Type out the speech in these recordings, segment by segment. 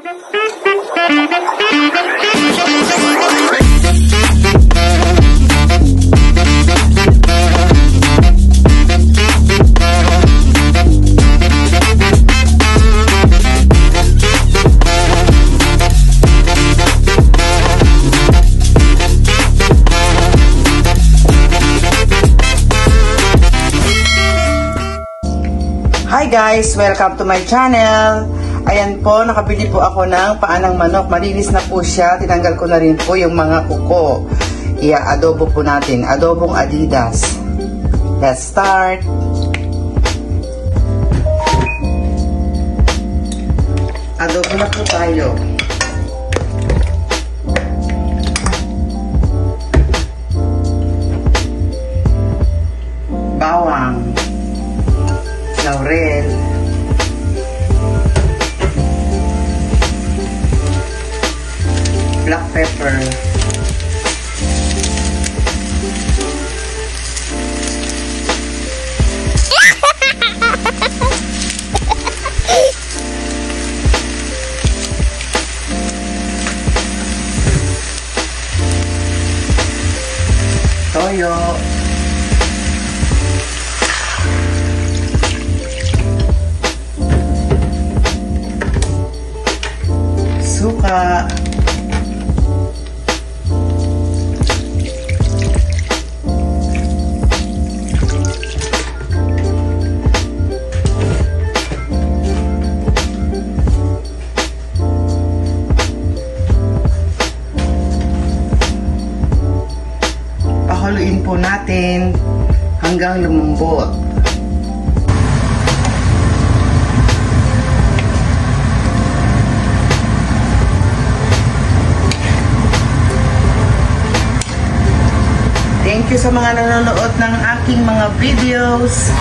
Hi guys! Welcome to my channel! Ayan po, nakabili po ako ng paanang manok. Malinis na po siya. Tinanggal ko na rin po yung mga kuko. Ia-adobo po natin. Adobong Adidas. Let's start! Adobo na po tayo. Bawang. Laurel, black pepper, toyo, suka, pahaluin po natin hanggang lumambot. Thank you sa mga nanonood ng aking mga videos.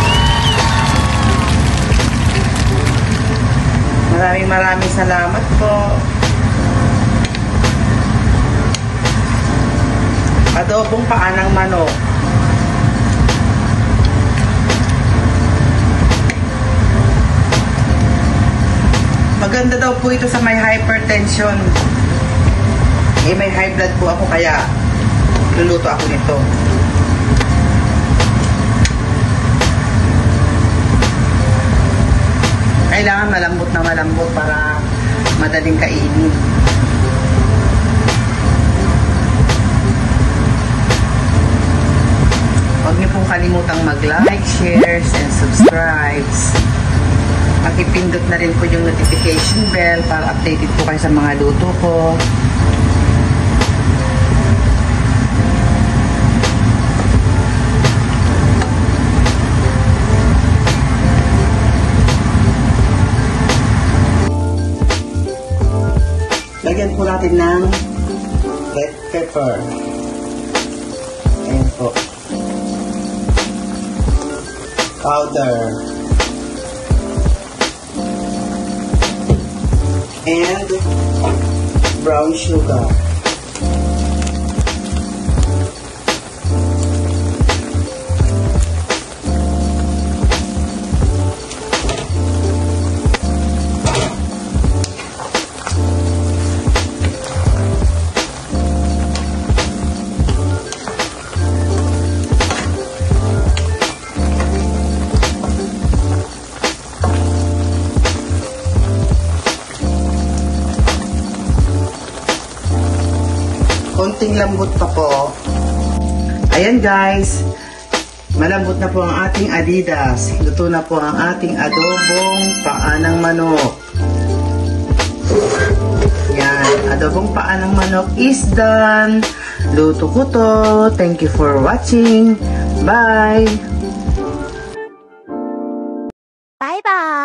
Maraming salamat po. Adobong paanang manok. Maganda daw po ito sa may hypertension. May high blood po ako kaya luluto ako nito. Kailangan malambot na malambot para madaling kainin. Huwag niyo pong kalimutang mag-like, share, and subscribe. Pakipindot na rin po yung notification bell para updated po kayo sa mga luto ko. Lagyan po natin ng red pepper. Ayan po. Powder. And brown sugar. Konting lambot pa po. Ayan guys, malambot na po ang ating Adidas. Luto na po ang ating adobong paanang manok. Yan, adobong paanang manok is done. Luto ko to. Thank you for watching. Bye! Bye bye!